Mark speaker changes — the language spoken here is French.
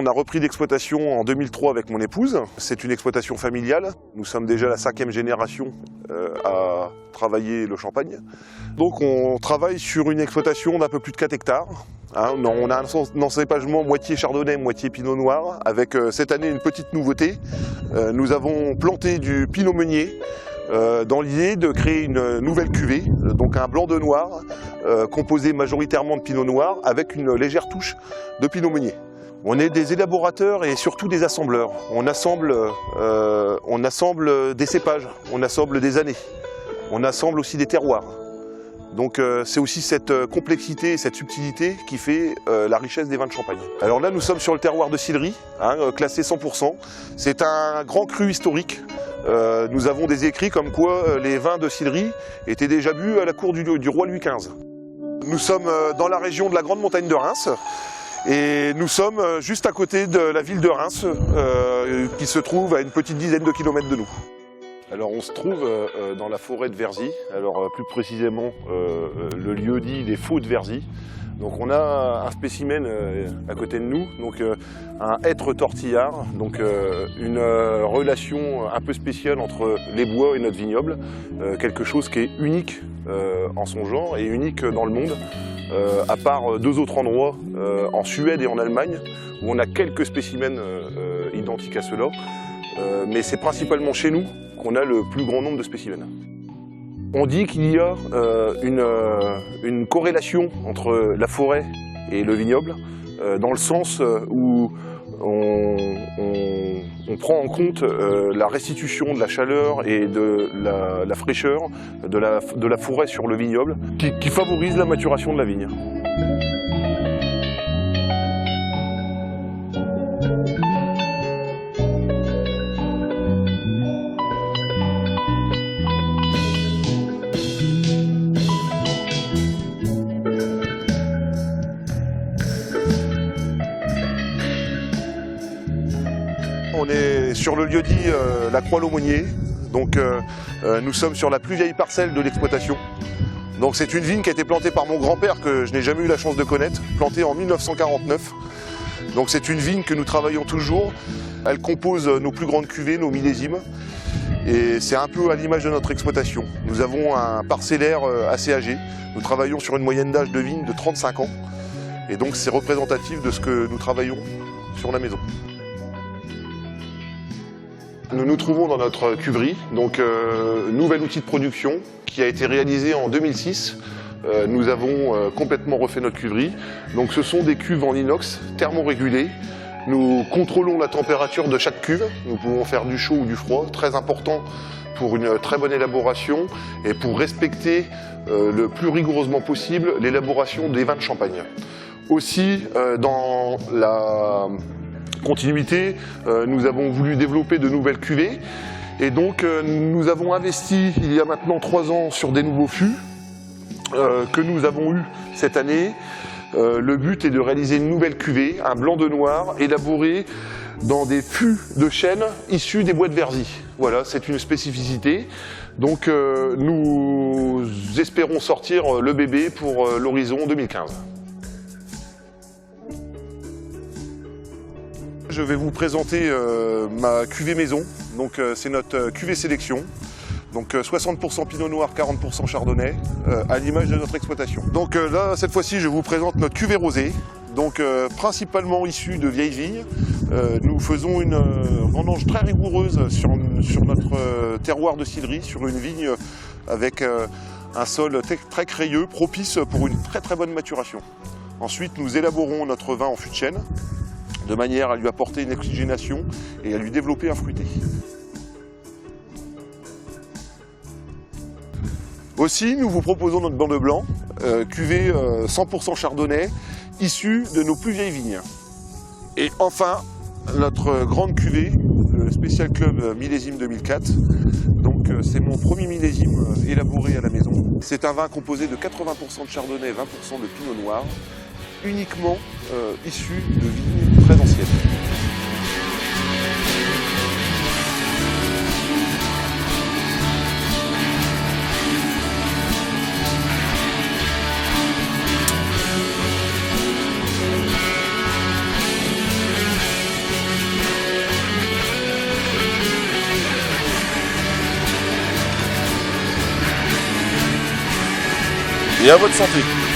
Speaker 1: a repris l'exploitation en 2003 avec mon épouse. C'est une exploitation familiale. Nous sommes déjà la 5e génération à travailler le champagne. Donc on travaille sur une exploitation d'un peu plus de 4 hectares. On a un encépagement moitié chardonnay, moitié pinot noir, avec cette année une petite nouveauté. Nous avons planté du pinot meunier dans l'idée de créer une nouvelle cuvée, donc un blanc de noir, composé majoritairement de pinot noir, avec une légère touche de pinot meunier. On est des élaborateurs et surtout des assembleurs. On assemble des cépages, on assemble des années, on assemble aussi des terroirs. Donc c'est aussi cette complexité et cette subtilité qui fait la richesse des vins de Champagne. Alors là nous sommes sur le terroir de Sillery, classé 100%. C'est un grand cru historique. Nous avons des écrits comme quoi les vins de Sillery étaient déjà bu à la cour du roi Louis XV. Nous sommes dans la région de la Grande Montagne de Reims et nous sommes juste à côté de la ville de Reims qui se trouve à une petite dizaine de kilomètres de nous. Alors on se trouve dans la forêt de Verzy, alors plus précisément le lieu dit les Faux de Verzy. Donc on a un spécimen à côté de nous, donc un hêtre tortillard, donc une relation un peu spéciale entre les bois et notre vignoble, quelque chose qui est unique en son genre et unique dans le monde, à part 2 autres endroits en Suède et en Allemagne, où on a quelques spécimens identiques à ceux-là, mais c'est principalement chez nous qu'on a le plus grand nombre de spécimens. On dit qu'il y a une corrélation entre la forêt et le vignoble, dans le sens où on prend en compte la restitution de la chaleur et de la fraîcheur de la forêt sur le vignoble, qui favorise la maturation de la vigne. On est sur le lieu-dit la Croix-l'Aumônier, donc nous sommes sur la plus vieille parcelle de l'exploitation. Donc c'est une vigne qui a été plantée par mon grand-père que je n'ai jamais eu la chance de connaître, plantée en 1949. Donc c'est une vigne que nous travaillons toujours. Elle compose nos plus grandes cuvées, nos millésimes, et c'est un peu à l'image de notre exploitation. Nous avons un parcellaire assez âgé. Nous travaillons sur une moyenne d'âge de vigne de 35 ans, et donc c'est représentatif de ce que nous travaillons sur la maison. Nous nous trouvons dans notre cuverie, donc nouvel outil de production qui a été réalisé en 2006. Nous avons complètement refait notre cuverie. Donc ce sont des cuves en inox thermorégulées. Nous contrôlons la température de chaque cuve. Nous pouvons faire du chaud ou du froid, très important pour une très bonne élaboration et pour respecter le plus rigoureusement possible l'élaboration des vins de Champagne. Aussi dans la continuité, nous avons voulu développer de nouvelles cuvées et donc nous avons investi il y a maintenant 3 ans sur des nouveaux fûts que nous avons eu cette année. Le but est de réaliser une nouvelle cuvée, un blanc de noir élaboré dans des fûts de chêne issus des bois de Verzy. Voilà, c'est une spécificité. Donc nous espérons sortir le bébé pour l'horizon 2015. Je vais vous présenter ma cuvée maison, donc c'est notre cuvée sélection. Donc 60% pinot noir, 40% chardonnay, à l'image de notre exploitation. Donc là, cette fois-ci, je vous présente notre cuvée rosée, donc principalement issue de vieilles vignes. Nous faisons une vendange très rigoureuse sur notre terroir de Sillery, sur une vigne avec un sol très crayeux, propice pour une très bonne maturation. Ensuite, nous élaborons notre vin en fût de chêne, de manière à lui apporter une oxygénation et à lui développer un fruité. Aussi, nous vous proposons notre blanc de blanc, cuvée 100% chardonnay, issue de nos plus vieilles vignes. Et enfin, notre grande cuvée, le Special Club millésime 2004. Donc c'est mon premier millésime élaboré à la maison. C'est un vin composé de 80% de chardonnay et 20% de pinot noir, uniquement issu de vignes très anciennes.
Speaker 2: et à votre santé.